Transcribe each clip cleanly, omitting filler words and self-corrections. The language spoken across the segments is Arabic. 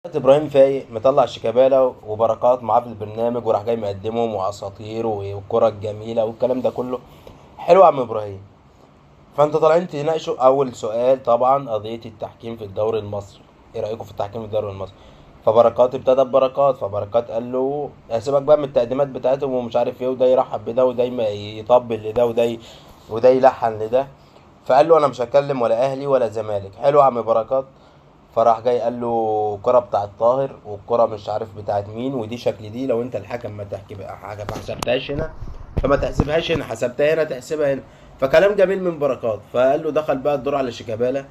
ابراهيم فايق مطلع شيكابالا وبركات معاه في البرنامج وراح جاي مقدمهم واساطير والكرة الجميلة والكلام ده كله. حلو يا عم ابراهيم. فانت طالعين تناقشوا اول سؤال طبعا قضية التحكيم في الدوري المصري. ايه رأيكم في التحكيم في الدوري المصري؟ فبركات ابتدى ببركات، فبركات قال له سيبك بقى من التقديمات بتاعتهم ومش عارف ايه، وده يرحب بده وده يطبل لده وده يلحن لده. فقال له انا مش هكلم ولا اهلي ولا زمالك. حلو يا عم بركات. فراح جاي قال له الكرة بتاعت طاهر والكرة مش عارف بتاعت مين، ودي شكل دي، لو انت الحكم ما تحكي بقى حاجة ما حسبتهاش هنا فما تحسبهاش هنا، حسبتها هنا تحسبها هنا. فكلام جميل من بركات. فقال له دخل بقى الدور على شيكابالا.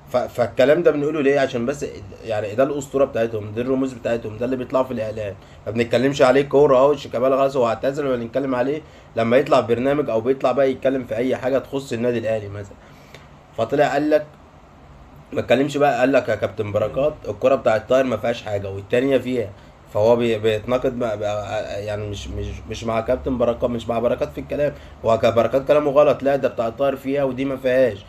فالكلام ده بنقوله ليه؟ عشان بس يعني ده الاسطوره بتاعتهم، دي الرموز بتاعتهم، ده اللي بيطلعوا في الاعلام. ما بنتكلمش عليه كوره اهو، شيكابالا خلاص هو اعتزل، ولا نتكلم عليه لما يطلع في برنامج او بيطلع بقى يتكلم في اي حاجه تخص النادي الاهلي مثلا. فطلع قال لك ما اتكلمش بقى، قال لك يا كابتن بركات الكرة بتاعت طاهر ما فيهاش حاجة والتانية فيها. فهو بيتناقض يعني مش مع كابتن بركات، مش مع بركات في الكلام. هو بركات كلامه غلط، لا ده بتاعت طاهر فيها ودي ما فيهاش.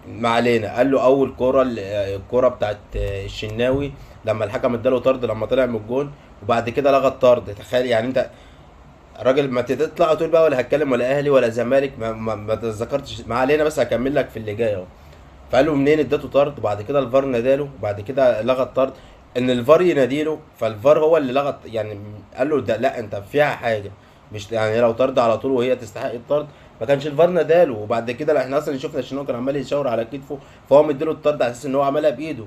ما علينا. قال له اول كرة الكرة بتاعت الشناوي لما الحكم اداله طرد لما طلع من الجون، وبعد كده لغى الطرد. تخيل يعني انت راجل ما تطلع تقول بقى ولا هتكلم ولا اهلي ولا زمالك، ما تذكرتش. ما علينا، بس هكمل لك في اللي جاي اهو. فقال له منين اديته طرد، وبعد كده الفار ناداله وبعد كده لغى الطرد. ان الفار يناديله، فالفار هو اللي لغى يعني. قال له ده لا انت فيها حاجه، مش يعني لو طرد على طول وهي تستحق الطرد ما كانش الفار ناداله. وبعد كده لا، احنا اصلا شفنا ان هو كان عمال يشاور على كتفه، فهو مديله الطرد على اساس ان هو عملها بايده.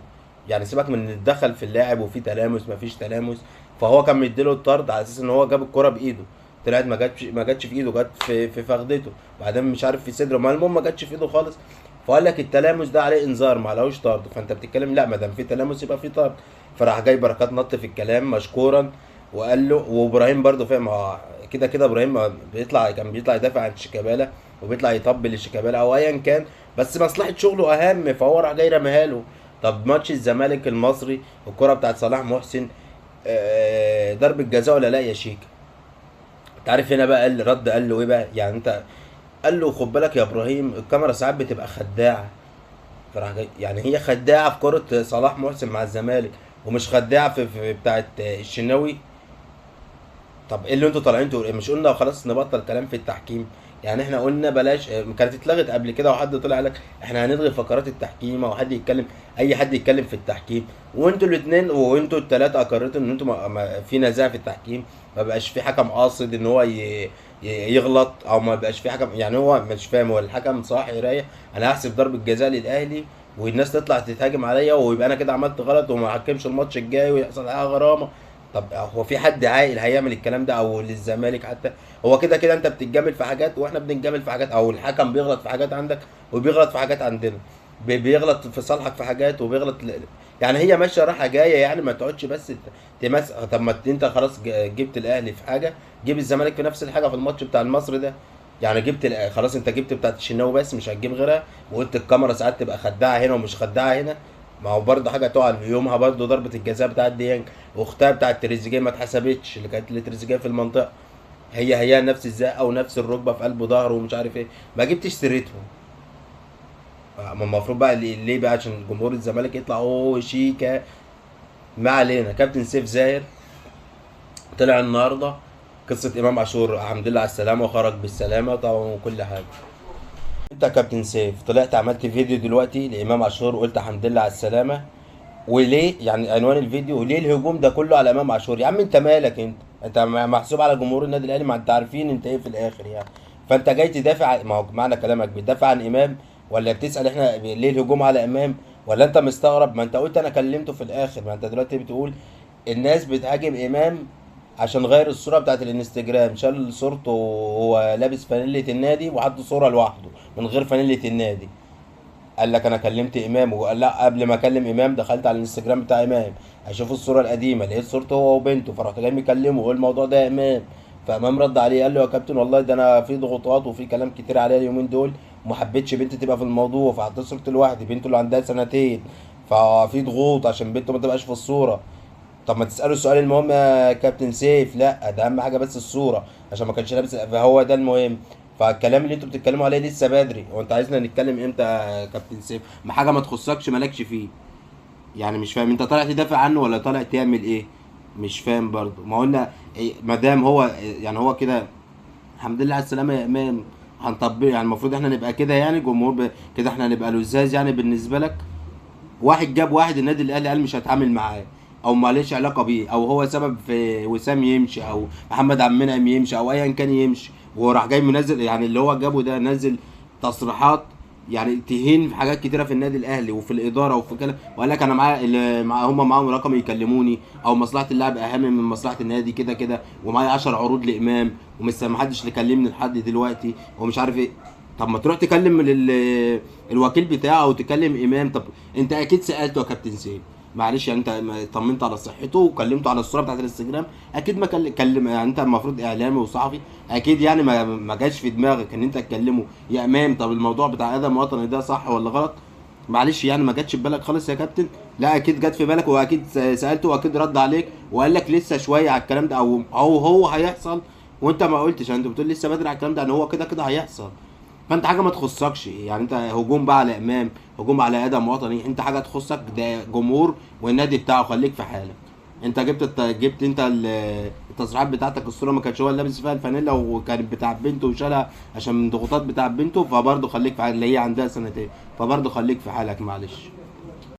يعني سيبك من ان اتدخل في اللاعب وفي تلامس ما فيش تلامس. فهو كان مديله الطرد على اساس ان هو جاب الكرة بايده، طلعت ما جاتش في ايده، جت في فخدته، بعدين مش عارف في صدره، ما المهم ما جاتش في ايده خالص. فقال لك التلامس ده عليه انذار ما عليهوش طرد. فانت بتتكلم لا، ما دام في تلامس يبقى في طرد. فراح جاي بركات نط في الكلام مشكورا وقال له. وابراهيم برضه فاهم، هو كده كده ابراهيم كان بيطلع يدافع عن شيكابالا وبيطلع يطبل لشيكابالا او ايا كان، بس مصلحه شغله اهم. فهو راح جاي رميها له. طب ماتش الزمالك المصري الكره بتاعت صلاح محسن، ضربة جزاء ولا لا يا شيكا؟ انت عارف هنا بقى رد قال له ايه بقى يعني انت؟ قال له خد بالك يا ابراهيم الكاميرا ساعات بتبقى خداعه. فراح جاي يعني هي خداعه في كره صلاح محسن مع الزمالك، ومش خداعه في بتاعه الشناوي. طب ايه اللي انتوا طالعين تقولوا؟ مش قلنا خلاص نبطل كلام في التحكيم؟ يعني احنا قلنا بلاش. كانت اتلغت قبل كده وحد طلع قال لك احنا هنلغي فقرات التحكيم او حد يتكلم، اي حد يتكلم في التحكيم. وانتوا الاثنين وانتوا الثلاثه اقررتوا ان انتوا في نزاع في التحكيم. ما بقاش في حكم قاصد ان هو يغلط، او ما بقاش في حكم يعني هو مش فاهم، هو الحكم صح يريح. انا هحسب ضربه جزاء للاهلي والناس تطلع تتهاجم عليا ويبقى انا كده عملت غلط وما حكمش الماتش الجاي ويحصل عليها غرامه. طب هو في حد عاقل هيعمل الكلام ده؟ او للزمالك حتى هو كده كده انت بتتجامل في حاجات واحنا بنتجامل في حاجات، او الحكم بيغلط في حاجات عندك وبيغلط في حاجات عندنا. بيغلط في صالحك في حاجات وبيغلط يعني هي ماشيه رايحه جايه. يعني ما تقعدش بس تمس. طب ما انت خلاص جبت الاهلي في حاجه، جيب الزمالك في نفس الحاجه في الماتش بتاع المصري ده. يعني جبت خلاص انت جبت بتاعت الشناوي بس مش هتجيب غيرها، وقلت الكاميرا ساعات تبقى خداعه هنا ومش خداعه هنا. ما هو برضه حاجه تقع يومها برضه ضربه الجزاء بتاعت ديانج، واختها بتاعت تريزيجيه ما اتحسبتش، اللي كانت لتريزيجيه في المنطقه. هي نفس الزقه ونفس الركبه في قلب ظهره ومش عارف ايه. ما جبتش سيرتهم. ما المفروض بقى ليه بقى؟ عشان جمهور الزمالك يطلع اوه شيكا. ما علينا. كابتن سيف زاهر طلع النهارده قصه امام عاشور الحمد لله على السلامه وخرج بالسلامه طبعا وكل حاجه. انت يا كابتن سيف طلعت عملت فيديو دلوقتي لامام عاشور وقلت الحمد لله على السلامه. وليه يعني عنوان الفيديو ليه الهجوم ده كله على امام عاشور؟ يا عم انت مالك؟ انت محسوب على جمهور النادي الاهلي، ما انت عارفين انت ايه في الاخر يعني. فانت جاي تدافع ما هو معنى كلامك بتدافع عن امام، ولا بتسال احنا ليه الهجوم على امام؟ ولا انت مستغرب؟ ما انت قلت انا كلمته في الاخر. ما انت دلوقتي بتقول الناس بتهاجم امام عشان غير الصوره بتاعت الانستجرام، شال صورته وهو لابس فانيله النادي وحط صوره لوحده من غير فانيله النادي. قال لك انا كلمت امام، وقال لا قبل ما اكلم امام دخلت على الانستجرام بتاع امام اشوف الصوره القديمه، لقيت صورته هو وبنته، فرحت جاي مكلمه وايه الموضوع ده يا امام. فامام رد عليه قال له يا كابتن والله ده انا في ضغوطات وفي كلام كتير عليا اليومين دول، وما حبيتش بنتي تبقى في الموضوع فحطيت صورتي لوحدي، بنته اللي عندها سنتين، ففي ضغوط عشان بنته ما تبقاش في الصوره. طب ما تساله السؤال المهم يا كابتن سيف؟ لا ده اهم حاجه بس الصوره عشان ما كانش لابس، فهو ده المهم. فالكلام اللي انتوا بتتكلموا عليه لسه بدري، هو انت عايزنا نتكلم امتى يا كابتن سيف؟ ما حاجه ما تخصكش مالكش فيه. يعني مش فاهم، انت طالع تدافع عنه ولا طالع تعمل ايه؟ مش فاهم برضه. ما قلنا ما دام هو يعني هو كده، الحمد لله على السلامه يا امام، هنطبق يعني المفروض احنا نبقى كده، يعني جمهور كده احنا نبقى لزاز يعني بالنسبه لك. واحد جاب واحد النادي الاهلي قال مش هتعامل معاه، او ماليش علاقه بيه، او هو سبب في وسام يمشي، او محمد عبد المنعم يمشي، او ايا كان يمشي، وراح جاي منزل يعني اللي هو جابه ده، نزل تصريحات يعني تهين في حاجات كتيره في النادي الاهلي وفي الاداره وفي كده، وقال لك انا معايا مع هم معاهم رقم يكلموني، او مصلحه اللاعب اهم من مصلحه النادي كده كده، ومعايا 10 عروض لامام ومش محدش يكلمني لحد دلوقتي ومش عارف ايه. طب ما تروح تكلم الوكيل بتاعه او تكلم امام. طب انت اكيد سالته يا كابتن سيف، معلش يعني انت طمنت على صحته وكلمته على الصوره بتاعت الانستجرام، اكيد ما كلم يعني انت المفروض اعلامي وصحفي، اكيد يعني ما جاش في دماغك ان انت تكلمه يا امام طب الموضوع بتاع ادم وطني ده صح ولا غلط؟ معلش يعني ما جاتش في بالك خالص يا كابتن؟ لا اكيد جت في بالك، واكيد سالته واكيد رد عليك وقال لك لسه شويه على الكلام ده، او هو هيحصل وانت ما قلتش. يعني انت بتقول لسه بدري على الكلام ده، ان هو كده كده هيحصل. فانت حاجه ما تخصكش، يعني انت هجوم بقى على امام، هجوم على ادم وطني، انت حاجه تخصك ده جمهور والنادي بتاعه، خليك في حالك. انت جبت انت التصريحات بتاعتك، الصوره ما كانش هو اللي لابس فيها الفانيلا وكانت بتاع بنته وشالها عشان من ضغوطات بتاع بنته، فبرضه خليك في حالك، اللي هي عندها سنتين، فبرضه خليك في حالك معلش.